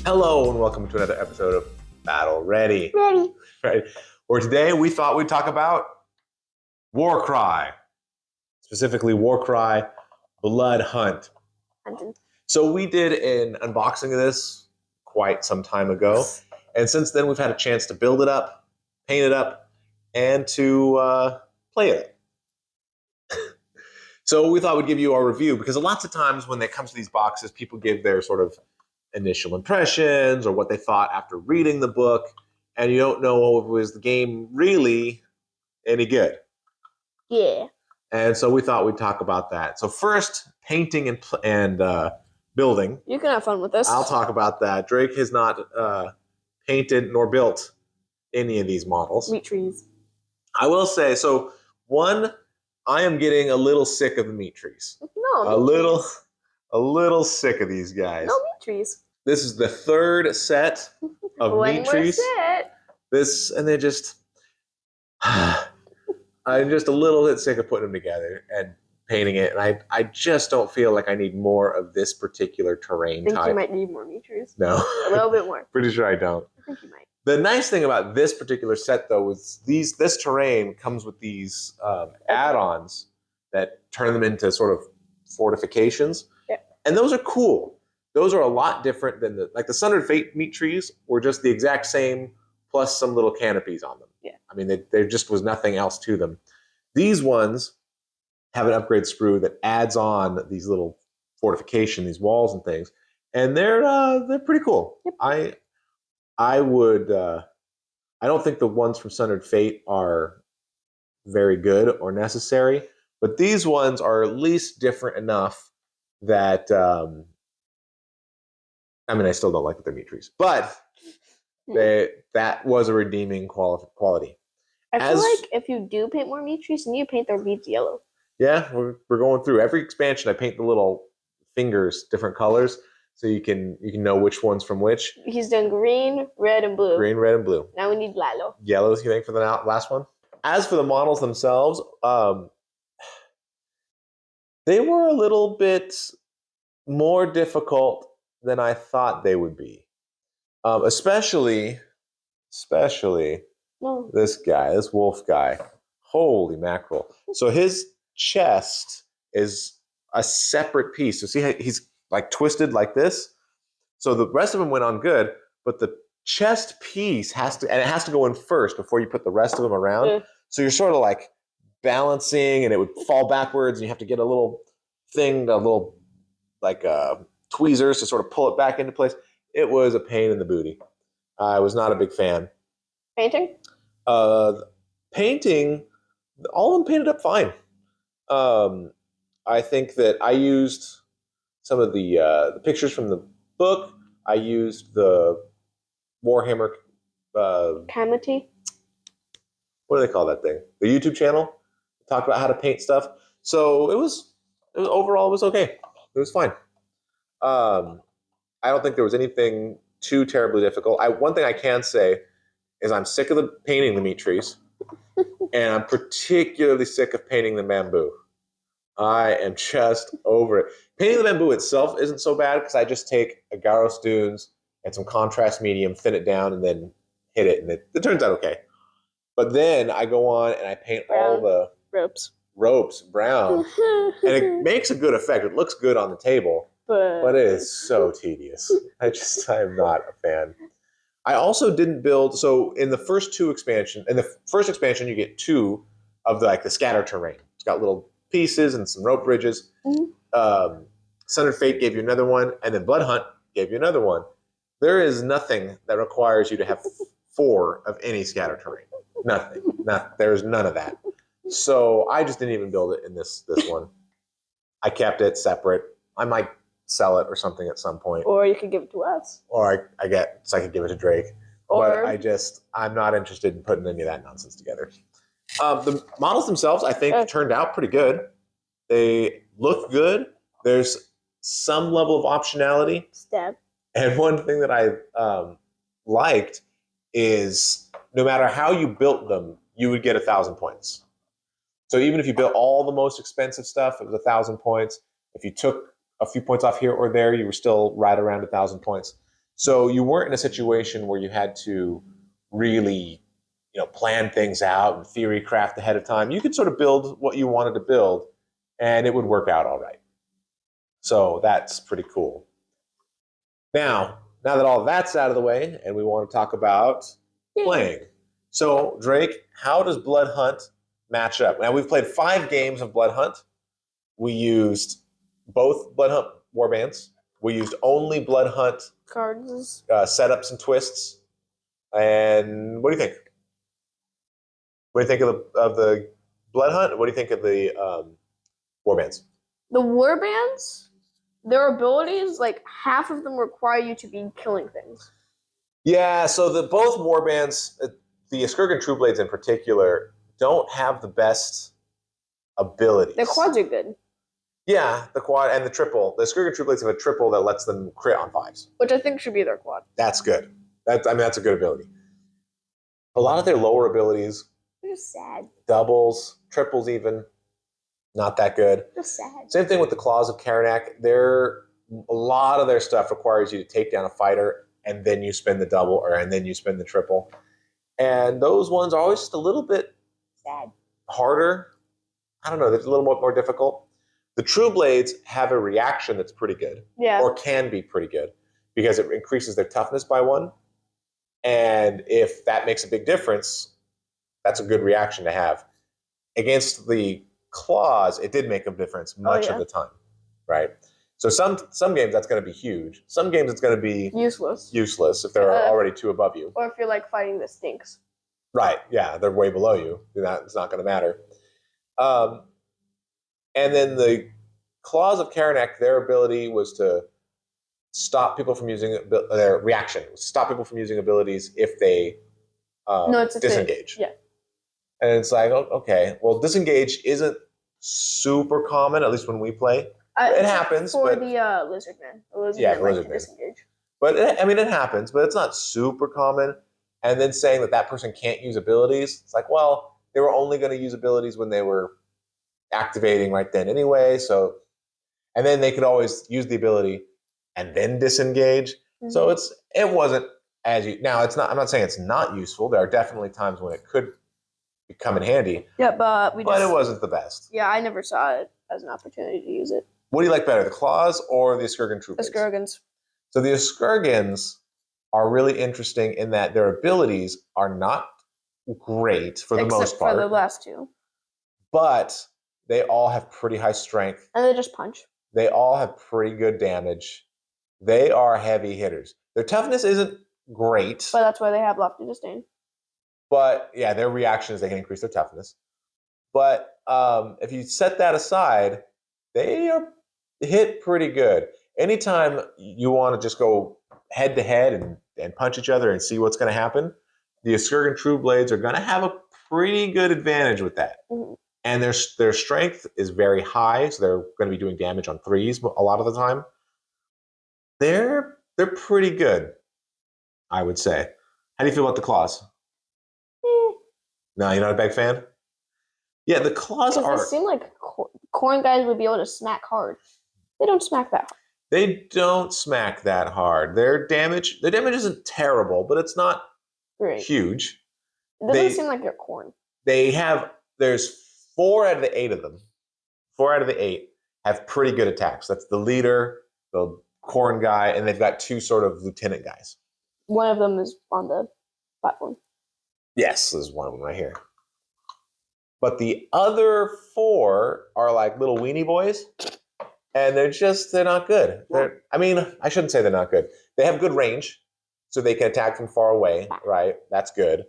Hello and welcome to another episode of Battle Ready. Ready. Right. Where today we thought we'd talk about Warcry, specifically Warcry Bloodhunt. So we did an unboxing of this quite some time ago, and since then we've had a chance to build it up, paint it up, and to play it. So we thought we'd give you our review, because lots of times when it comes to these boxes, people give their sort of initial impressions or what they thought after reading the book, and you don't know if it was the game really any good. Yeah. And so we thought we'd talk about that. So first, painting and building. You can have fun with this. I'll talk about that. Drake has not painted nor built any of these models. Meat trees. I will say, so one, I am getting a little sick of the meat trees. No. A little sick of these guys. No meat trees. This is the third set of meat trees. This, and they just, I'm just a little bit sick of putting them together and painting it. And I just don't feel like I need more of this particular terrain type. I think you might need more meat trees. No. A little bit more. Pretty sure I don't. I think you might. The nice thing about this particular set, though, is this terrain comes with these add-ons that turn them into sort of fortifications. Yeah. And those are cool. Those are a lot different than the Sundered Fate meat trees were just the exact same, plus some little canopies on them. Yeah. I mean, there just was nothing else to them. These ones have an upgrade sprue that adds on these little fortification, these walls and things, and they're pretty cool. Yep. I would. I don't think the ones from Sundered Fate are very good or necessary, but these ones are at least different enough that. I mean, I still don't like the meat trees, but that was a redeeming quality. I feel like if you do paint more meat trees, you need to paint their beads yellow. Yeah, we're going through every expansion. I paint the little fingers different colors, so you can know which one's from which. He's done green, red, and blue. Green, red, and blue. Now we need yellow. Yellows, you think, for the last one? As for the models themselves, they were a little bit more difficult than I thought they would be. Especially this guy, this wolf guy. Holy mackerel. So his chest is a separate piece. So see how he's like twisted like this? So the rest of them went on good, but the chest piece has to go in first before you put the rest of them around. Yeah. So you're sort of like balancing, and it would fall backwards, and you have to get a little thing, a little like tweezers to sort of pull it back into place. It was a pain in the booty. I was not a big fan. Painting? Painting, all of them painted up fine. I think that I used some of the pictures from the book. I used the Warhammer... Camity? What do they call that thing? The YouTube channel. Talk about how to paint stuff. So it was overall, it was okay. It was fine. I don't think there was anything too terribly difficult. One thing I can say is I'm sick of painting the meat trees, and I'm particularly sick of painting the bamboo. I am just over it. Painting the bamboo itself isn't so bad, because I just take a Garros Dunes and some contrast medium, thin it down, and then hit it, and it turns out okay. But then I go on and I paint all the ropes brown, and it makes a good effect. It looks good on the table. But it is so tedious. I'm not a fan. I also didn't build, so in the first expansion, you get two of the scatter terrain. It's got little pieces and some rope bridges. Mm-hmm. Sundered Fate gave you another one, and then Bloodhunt gave you another one. There is nothing that requires you to have 4 of any scatter terrain. Nothing. There's none of that. So I just didn't even build it in this one. I kept it separate. I might sell it or something at some point. Or you could give it to us. Or I could give it to Drake. But I'm not interested in putting any of that nonsense together. The models themselves, I think, turned out pretty good. They look good. There's some level of optionality. And one thing that I liked is no matter how you built them, you would get 1,000 points. So even if you built all the most expensive stuff, it was 1,000 points. If you took a few points off here or there, you were still right around 1,000 points. So you weren't in a situation where you had to really, plan things out and theory craft ahead of time. You could sort of build what you wanted to build, and it would work out all right. So that's pretty cool. Now that all that's out of the way, and we want to talk about playing. So, Drake, how does Bloodhunt match up? Now, we've played 5 games of Bloodhunt. We used both Bloodhunt warbands. We used only Bloodhunt Cards. setups and twists. And what do you think? What do you think of the Bloodhunt? What do you think of the warbands? The warbands, their abilities, like half of them require you to be killing things. Yeah, so both warbands, the Skirgan True Blades in particular, don't have the best abilities. Their quads are good. Yeah, the quad and the triple. The Skirgan True Blades have a triple that lets them crit on 5s. Which I think should be their quad. That's good. That's a good ability. A lot of their lower abilities, They're just sad. doubles, triples even, not that good. Just sad. Same thing with the Claws of Karnak. A lot of their stuff requires you to take down a fighter and then you spin the double and then you spin the triple. And those ones are always just a little bit sad, harder. I don't know, they're a little more difficult. The True Blades have a reaction that's pretty good. Yeah. Or can be pretty good because it increases their toughness by 1. And if that makes a big difference, that's a good reaction to have. Against the Claws, it did make a difference much of the time, right? So some games that's going to be huge. Some games it's going to be useless if they're already 2 above you. Or if you're like fighting the stinks. Right, yeah, they're way below you. It's not going to matter. And then the Claws of Karnak, their ability was to stop people from using their reaction. Stop people from using abilities if they disengage. Yeah. And it's like, okay, well, disengage isn't super common, at least when we play. It happens. For but the Lizard Man. The Lizard Man disengage. But it happens, but it's not super common. And then saying that person can't use abilities, it's like, well, they were only going to use abilities when they were activating right then anyway. So, and then they could always use the ability and then disengage. Mm-hmm. So it wasn't as you now. It's not. I'm not saying it's not useful. There are definitely times when it could come in handy. Yeah, but it wasn't the best. Yeah, I never saw it as an opportunity to use it. What do you like better, the Claws or the Skirgan True Blades? The Skirgans. So the Skirgans are really interesting in that their abilities are not great for the most part. Except for the last 2. But they all have pretty high strength. And they just punch. They all have pretty good damage. They are heavy hitters. Their toughness isn't great. But that's why they have Lofty Disdain. But yeah, their reactions, they can increase their toughness. But if you set that aside, they are hit pretty good. Anytime you want to just go head to head and punch each other and see what's going to happen, the Skirgan True Blades are going to have a pretty good advantage with that. Mm-hmm. And their strength is very high, so they're going to be doing damage on 3s a lot of the time. They're pretty good, I would say. How do you feel about the Claws? No, you're not a big fan? Yeah, the Claws are... They seem like corn guys would be able to smack hard. They don't smack that hard. They don't smack that hard. Their damage isn't terrible, but it's not huge. It doesn't seem like they're corn. There's 4 out of the 8 of them. 4 out of the 8 have pretty good attacks. That's the leader, the corn guy, and they've got 2 sort of lieutenant guys. One of them is on the platform. Yes, there's one of them right here. But the other 4 are like little weenie boys, and they're not good. I shouldn't say they're not good. They have good range, so they can attack from far away, right? That's good.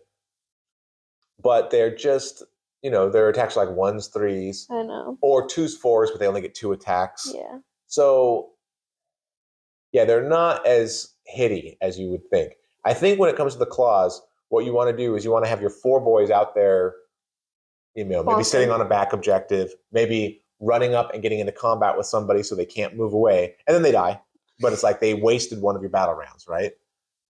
But they're just, their attacks are like 1s, 3s. I know. Or 2s, 4s, but they only get 2 attacks. Yeah. So, yeah, they're not as hitty as you would think. I think when it comes to the Claws, what you want to do is you want to have your 4 boys out there, maybe sitting on a back objective, maybe running up and getting into combat with somebody so they can't move away, and then they die. But it's like they wasted one of your battle rounds, right?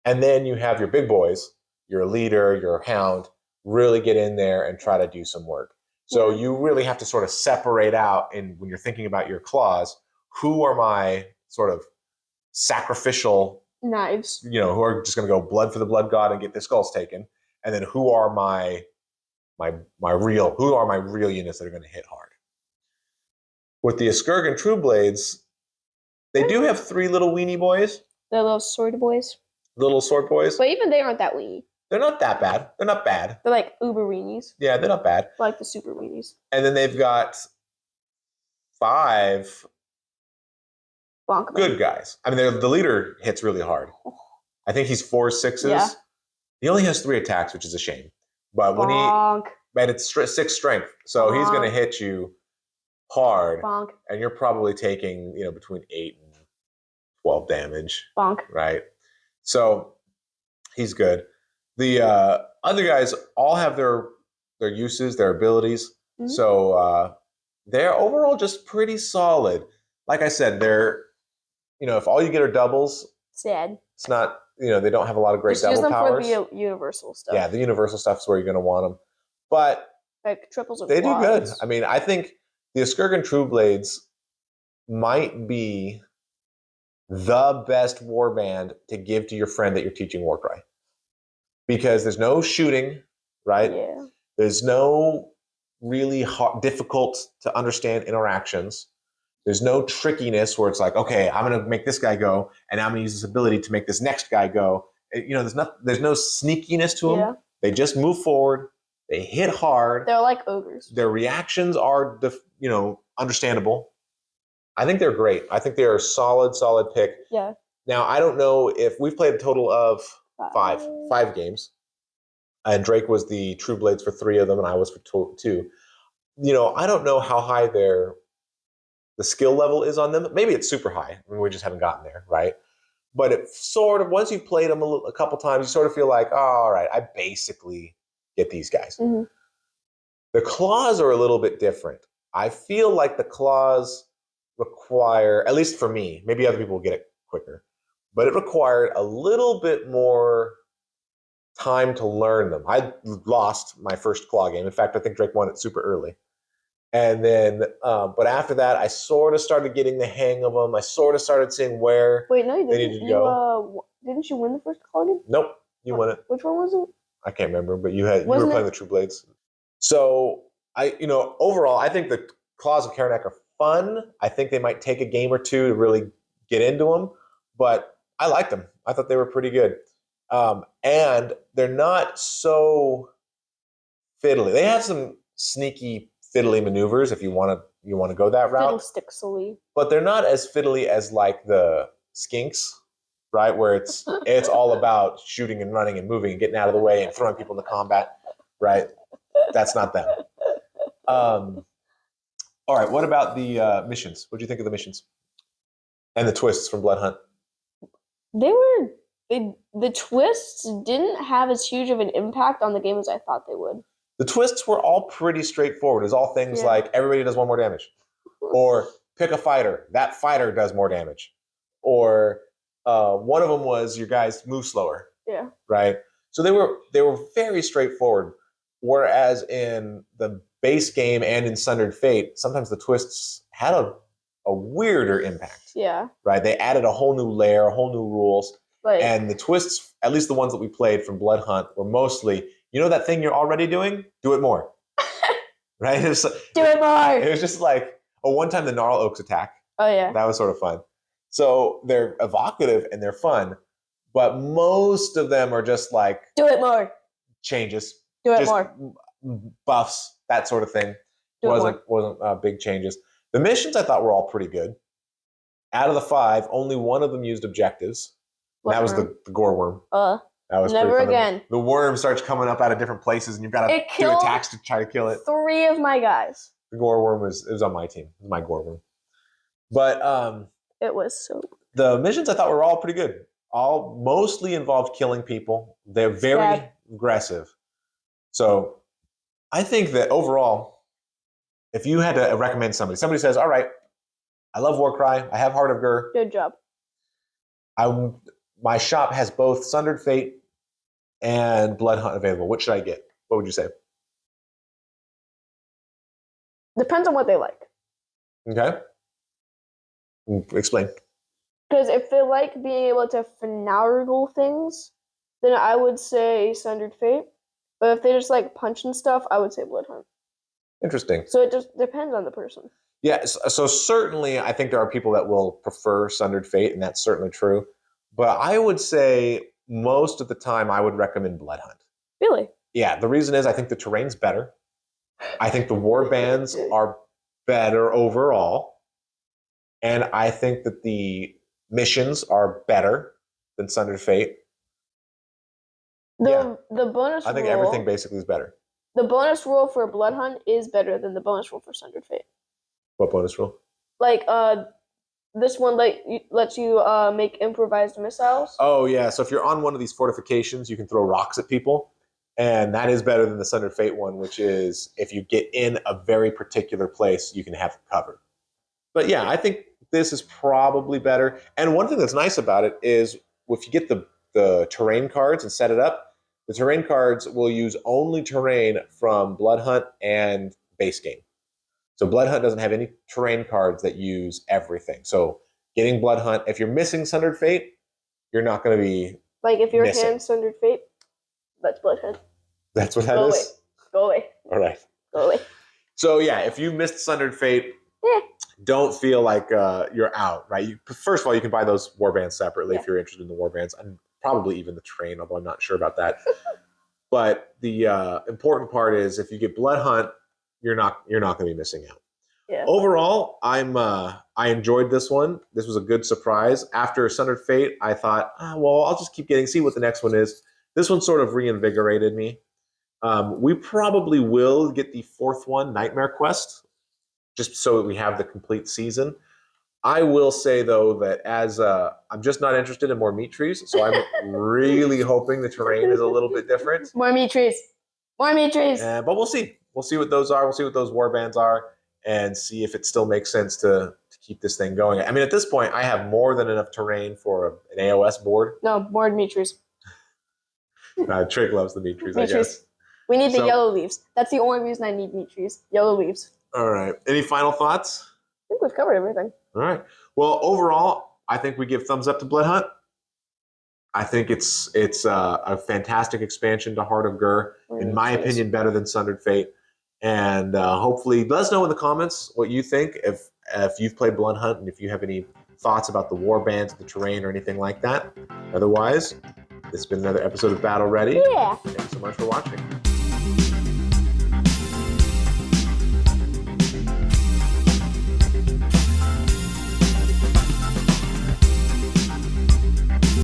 And then you have your big boys, your leader, your hound, really get in there and try to do some work. So you really have to sort of separate out, and when you're thinking about your Claws, who are my sort of sacrificial Knives. Who are just going to go blood for the blood god and get their skulls taken, and then who are my real units that are going to hit hard. With the Eskurgan True Blades, they do have 3 little weenie boys, The little sword boys. little sword boys. But even they aren't that weenie. They're not that bad. They're not bad. They're like uber weenies. Yeah, they're not bad. Like the super weenies. And then they've got 5 Bonk good guys. I mean, the leader hits really hard. I think he's 4 6s. Yeah. He only has 3 attacks, which is a shame. But Bonk. but it's 6 strength, so he's going to hit you hard, Bonk. and you're probably taking between 8 and 12 damage. Bonk. Right. So he's good. The other guys all have their uses, their abilities. Mm-hmm. So they're overall just pretty solid. Like I said, they're if all you get are doubles, sad. It's not they don't have a lot of great just double use them powers. for the universal stuff. Yeah, the universal stuff is where you're going to want them. But like triples and they quads. do good. I mean, I think the Eskurgan True Blades might be the best warband to give to your friend that you're teaching Warcry. Because there's no shooting, right? Yeah. There's no really difficult to understand interactions. There's no trickiness where it's like, okay, I'm going to make this guy go, and I'm going to use this ability to make this next guy go. There's no sneakiness to them. Yeah. They just move forward. They hit hard. They're like ogres. Their reactions are, understandable. I think they're great. I think they're a solid pick. Yeah. Now, I don't know if we've played a total of five games, and Drake was the True Blades for 3 of them, and I was for 2. I don't know how high the skill level is on them. Maybe it's super high. I mean, we just haven't gotten there, right? But it sort of, once you've played them a couple times, you sort of feel like, oh, all right, I basically get these guys. Mm-hmm. The claws are a little bit different. I feel like the claws require, at least for me, maybe other people will get it quicker, but it required a little bit more time to learn them. I lost my first claw game. In fact, I think Drake won it super early. And then, but after that, I sort of started getting the hang of them. I sort of started seeing where they needed to go. Didn't you win the first claw game? Nope, you won it. Which one was it? I can't remember, but you were playing the True Blades. So overall, I think the Claws of Karanak are fun. I think they might take a game or two to really get into them, but I liked them. I thought they were pretty good, and they're not so fiddly. They have some sneaky fiddly maneuvers if you want to go that route. Fiddlesticksily. But they're not as fiddly as like the skinks, right? Where it's all about shooting and running and moving and getting out of the way and throwing people into combat, right? That's not them. All right, what about the missions? What do you think of the missions? And the twists from Bloodhunt? The twists didn't have as huge of an impact on the game as I thought they would. The twists were all pretty straightforward. It was all things like everybody does 1 more damage. Or pick a fighter. That fighter does more damage. Or one of them was your guys move slower. Yeah. Right? So they were very straightforward. Whereas in the base game and in Sundered Fate, sometimes the twists had a weirder impact. Yeah. Right? They added a whole new layer, a whole new rules. And the twists, at least the ones that we played from Bloodhunt, were mostly, that thing you're already doing? Do it more. Right? Do it more. It was just like, one time the Gnarl Oaks attack. Oh, yeah. That was sort of fun. So they're evocative and they're fun, but most of them are just like... Do it more. Changes. Do it more. Buffs, that sort of thing. Wasn't big changes. The missions I thought were all pretty good. Out of the 5, only one of them used objectives. That was the gore worm. That was never again. The worm starts coming up out of different places, and you've got to do attacks to try to kill it. 3 of my guys. The gore worm was on my team. It was my gore worm. But it was so. The missions I thought were all pretty good. All mostly involved killing people. They're very aggressive. So I think that overall, if you had to recommend somebody says, "All right, I love Warcry. I have Heart of Gur. Good job." My shop has both Sundered Fate and Bloodhunt available. What should I get? What would you say? Depends on what they like. Okay. Explain. Because if they like being able to finagle things, then I would say Sundered Fate. But if they just like punch and stuff, I would say Bloodhunt. Interesting. So it just depends on the person. Yeah, so certainly I think there are people that will prefer Sundered Fate, and that's certainly true. But I would say most of the time I would recommend Bloodhunt. Really? Yeah, the reason is I think the terrain's better. I think the war bands are better overall. And I think that the missions are better than Sundered Fate. The bonus I think rule, everything basically is better. the bonus rule for Bloodhunt is better than the bonus rule for Sundered Fate. What bonus rule? Like this one lets you make improvised missiles. Oh yeah, so if you're on one of these fortifications, you can throw rocks at people. And that is better than the Sundered Fate one, which is if you get in a very particular place, you can have cover. But yeah, I think this is probably better. And one thing that's nice about it is if you get the terrain cards and set it up, the terrain cards will use only terrain from Bloodhunt and base game. So Bloodhunt doesn't have any terrain cards that use everything. So getting Bloodhunt, if you're missing Sundered Fate, you're not going to be like if your missing. hand Sundered Fate, that's Bloodhunt. That's what that Go is? away. Go away. All right. Go away. So yeah, if you missed Sundered Fate, don't feel like you're out, right? First of all, you can buy those warbands separately if you're interested in the warbands, and probably even the terrain, although I'm not sure about that. But the important part is if you get Bloodhunt, you're not going to be missing out. Yeah. Overall, I enjoyed this one. This was a good surprise. After Sundered Fate, I thought, well, I'll just keep see what the next one is. This one sort of reinvigorated me. We probably will get the fourth one, Nightmare Quest, just so that we have the complete season. I will say, though, that as I'm just not interested in more meat trees, so I'm really hoping the terrain is a little bit different. More meat trees. More meat trees. But we'll see. We'll see what those are. We'll see what those warbands are and see if it still makes sense to keep this thing going. I mean, at this point, I have more than enough terrain for an AOS board. No, more meat trees. Trick loves the meat trees, meat I guess. Trees. We need the yellow leaves. That's the only reason I need meat trees. Yellow leaves. All right. Any final thoughts? I think we've covered everything. All right. Well, overall, I think we give thumbs up to Bloodhunt. I think it's a fantastic expansion to Heart of Gur. In my opinion, better than Sundered Fate. And hopefully, let us know in the comments what you think. If you've played Bloodhunt and if you have any thoughts about the war bands, the terrain, or anything like that. Otherwise, this has been another episode of Battle Ready. Yeah. Thanks so much for watching.